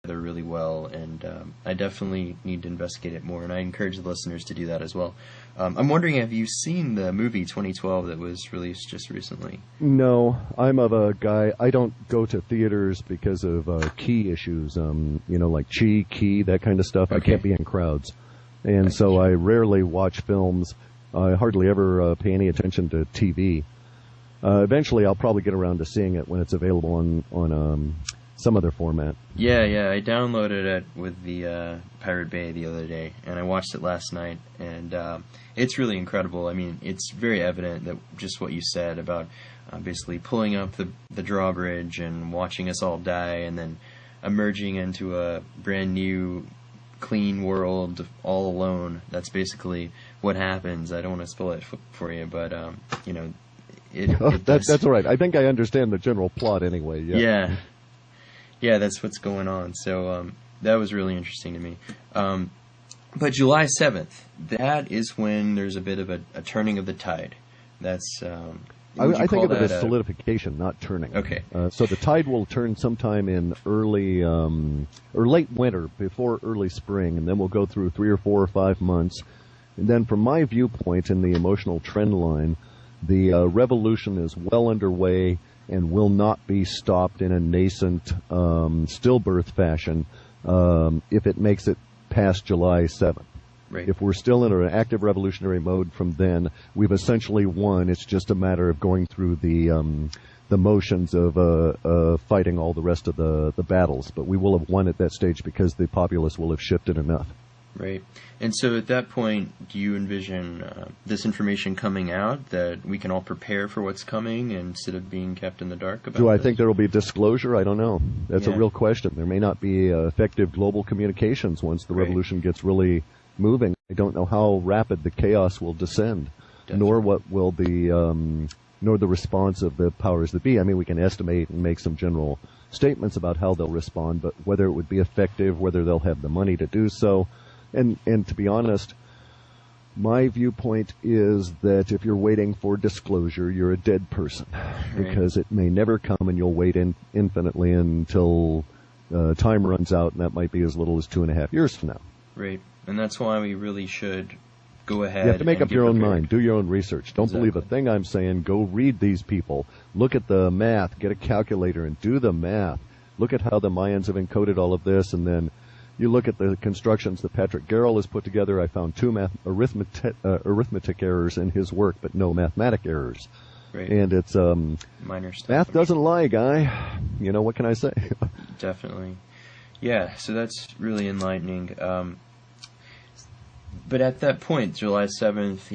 together really well, and I definitely need to investigate it more, and I encourage the listeners to do that as well. I'm wondering, have you seen the movie 2012 that was released just recently? No, I'm of a guy, I don't go to theaters because of key issues, like key, that kind of stuff. Okay. I can't be in crowds. And so I rarely watch films. I hardly ever pay any attention to TV. Eventually, I'll probably get around to seeing it when it's available on some other format. Yeah, I downloaded it with the Pirate Bay the other day, and I watched it last night, and it's really incredible. I mean, it's very evident that just what you said about basically pulling up the drawbridge and watching us all die, and then emerging into a brand new, clean world all alone. That's basically what happens. I don't want to spoil it for you, but that's all right. I think I understand the general plot anyway. Yeah, that's what's going on. So that was really interesting to me. But July 7th, that is when there's a bit of a turning of the tide. That's I think of it as solidification, not turning. Okay. So the tide will turn sometime in early or late winter, before early spring, and then we'll go through 3 or 4 or 5 months. And then from my viewpoint in the emotional trend line, the revolution is well underway and will not be stopped in a nascent stillbirth fashion if it makes it past July 7th. Right. If we're still in an active revolutionary mode from then, we've essentially won. It's just a matter of going through the motions of fighting all the rest of the battles. But we will have won at that stage because the populace will have shifted enough. Right. And so at that point, do you envision this information coming out that we can all prepare for what's coming instead of being kept in the dark about Do I this? think there will be disclosure? I don't know. That's a real question. There may not be effective global communications once the revolution gets really moving. I don't know how rapid the chaos will descend, nor what will nor the response of the powers that be. I mean, we can estimate and make some general statements about how they'll respond, but whether it would be effective, whether they'll have the money to do so. And to be honest, my viewpoint is that if you're waiting for disclosure, you're a dead person, because it may never come, and you'll wait infinitely until time runs out, and that might be as little as 2.5 years from now. Right, and that's why we really should go ahead. You have to make up your own mind, do your own research. Don't believe a thing I'm saying. Go read these people. Look at the math. Get a calculator and do the math. Look at how the Mayans have encoded all of this, and then you look at the constructions that Patrick Garrell has put together. I found 2 arithmetic errors in his work, but no mathematic errors. Right. And it's minor stuff. Math doesn't lie, guy. You know, what can I say? Definitely. Yeah, so that's really enlightening. But at that point, July 7th,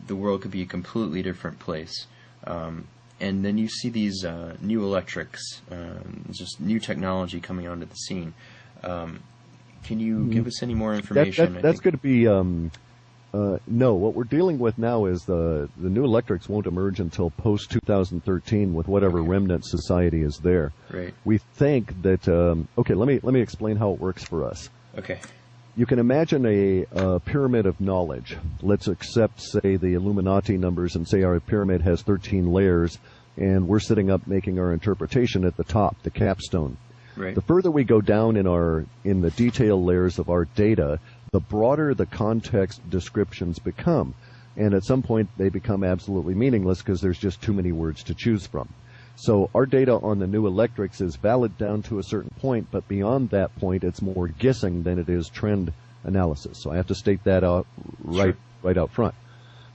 the world could be a completely different place. And then you see these new electrics, just new technology coming onto the scene. Can you give us any more information? That's going to be no. What we're dealing with now is the new electrics won't emerge until post 2013 with whatever remnant society is there. Right. We think that. Let me explain how it works for us. Okay. You can imagine a pyramid of knowledge. Let's accept, say, the Illuminati numbers and say our pyramid has 13 layers, and we're sitting up making our interpretation at the top, the capstone. Right. The further we go down in the detail layers of our data, the broader the context descriptions become. And at some point, they become absolutely meaningless because there's just too many words to choose from. So our data on the new electrics is valid down to a certain point, but beyond that point, it's more guessing than it is trend analysis. So I have to state that out right out front.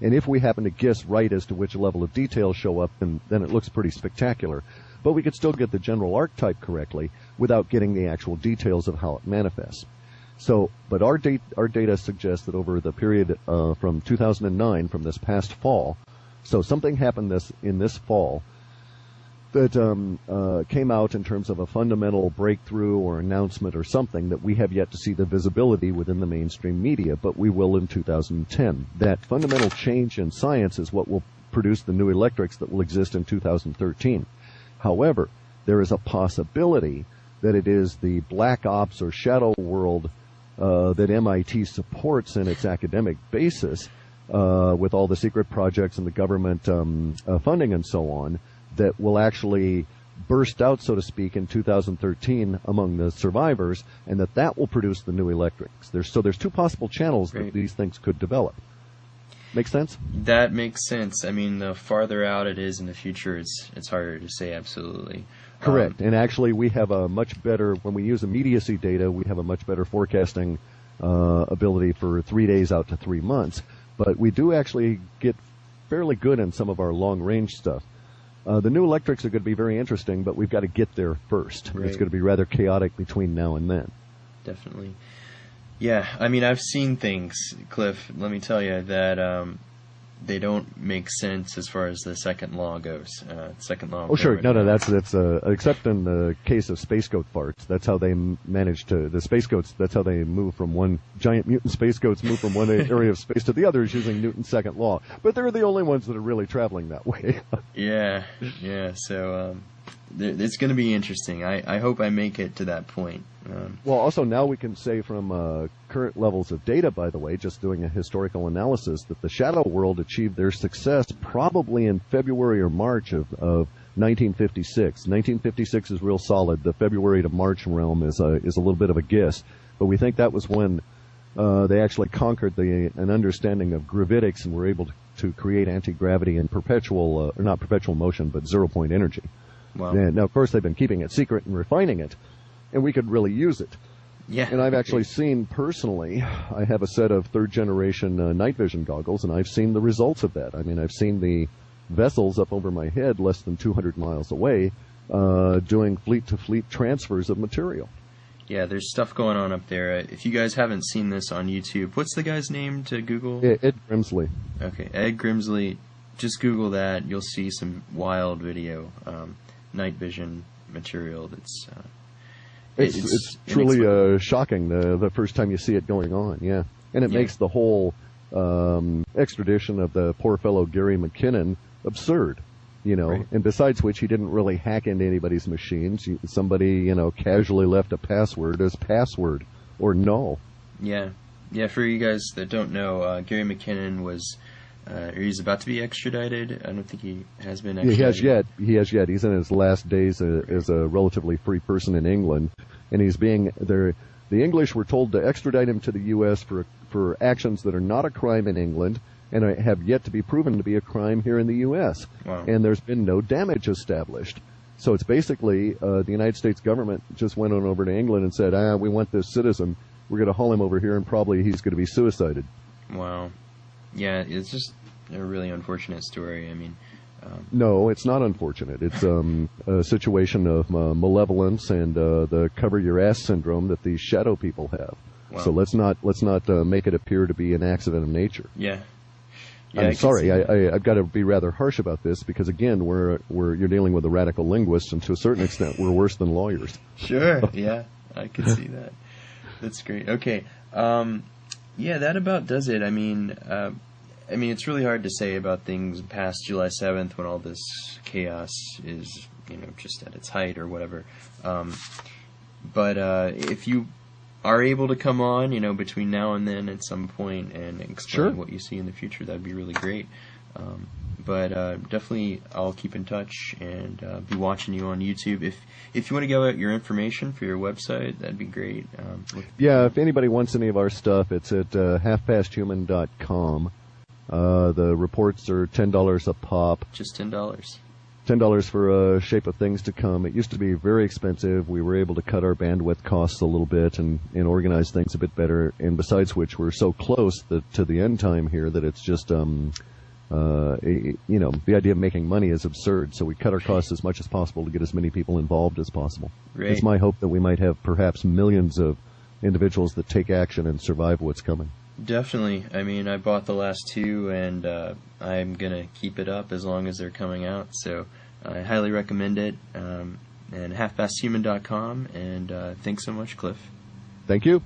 And if we happen to guess right as to which level of details show up, then it looks pretty spectacular. But we could still get the general archetype correctly without getting the actual details of how it manifests. So, but our data suggests that over the period from 2009, from this past fall, so something happened in this fall that came out in terms of a fundamental breakthrough or announcement or something that we have yet to see the visibility within the mainstream media, but we will in 2010. That fundamental change in science is what will produce the new electrics that will exist in 2013. However, there is a possibility that it is the black ops or shadow world that MIT supports in its academic basis with all the secret projects and the government funding and so on, that will actually burst out, so to speak, in 2013 among the survivors, and that will produce the new electrics. There's two possible channels that these things could develop. Make sense? That makes sense. I mean, the farther out it is in the future, it's harder to say absolutely. Correct. And actually, we have a much better, when we use immediacy data, we have a much better forecasting ability for 3 days out to 3 months. But we do actually get fairly good in some of our long-range stuff. The new electrics are going to be very interesting, but we've got to get there first. Right. It's going to be rather chaotic between now and then. Definitely. Yeah, I mean, I've seen things, Cliff, let me tell you, that they don't make sense as far as the second law goes. Second law. Oh, sure. No, that's except in the case of space goat farts. That's how they manage to, the space goats, that's how they move from one, giant mutant space goats move from one area of space to the other is using Newton's second law. But they're the only ones that are really traveling that way. Yeah. So, it's going to be interesting. I hope I make it to that point. Well, also now we can say from current levels of data, by the way, just doing a historical analysis, that the shadow world achieved their success probably in February or March of 1956. 1956 is real solid. The February to March realm is a little bit of a guess, but we think that was when they actually conquered an understanding of gravitics and were able to create anti-gravity and perpetual, or not perpetual motion, but zero-point energy. Wow. And now, of course, they've been keeping it secret and refining it, and we could really use it. Yeah. And I've actually seen personally, I have a set of third-generation night vision goggles, and I've seen the results of that. I mean, I've seen the vessels up over my head less than 200 miles away doing fleet-to-fleet transfers of material. Yeah, there's stuff going on up there. If you guys haven't seen this on YouTube, what's the guy's name to Google? Ed Grimsley. Okay, Ed Grimsley. Just Google that. You'll see some wild video. Night vision material that's it's truly shocking the first time you see it going on, yeah. And it makes the whole extradition of the poor fellow Gary McKinnon absurd, you know. Right. And besides which, he didn't really hack into anybody's machines. Somebody, you know, casually left a password as password or null. Yeah. For you guys that don't know, Gary McKinnon was he's about to be extradited. I don't think he has been extradited. He has yet. He's in his last days as a relatively free person in England, and he's being there. The English were told to extradite him to the U.S. for actions that are not a crime in England and have yet to be proven to be a crime here in the U.S. Wow. And there's been no damage established. So it's basically the United States government just went on over to England and said, we want this citizen. We're going to haul him over here, and probably he's going to be suicided. Wow. Yeah, it's just a really unfortunate story. I mean, no, it's not unfortunate. It's a situation of malevolence and the cover your ass syndrome that these shadow people have. Wow. So let's not make it appear to be an accident of nature. Yeah. I'm sorry. I've got to be rather harsh about this because again, you're dealing with a radical linguist, and to a certain extent, we're worse than lawyers. Sure. Yeah, I can see that. That's great. Okay. Yeah, that about does it. I mean, it's really hard to say about things past July 7th when all this chaos is, just at its height or whatever. But if you are able to come on, between now and then at some point and explain what you see in the future, that'd be really great. But definitely I'll keep in touch and be watching you on YouTube. If you want to give out your information for your website, that'd be great. Yeah, if anybody wants any of our stuff, it's at halfpasthuman.com. The reports are $10 a pop. Just $10. $10 for Shape of Things to Come. It used to be very expensive. We were able to cut our bandwidth costs a little bit and organize things a bit better. And besides which, we're so close to the end time here that it's just the idea of making money is absurd, so we cut our costs as much as possible to get as many people involved as possible. Right. It's my hope that we might have perhaps millions of individuals that take action and survive what's coming. Definitely. I mean, I bought the last two, and I'm going to keep it up as long as they're coming out, so I highly recommend it. And halfpasthuman.com, and thanks so much, Cliff. Thank you.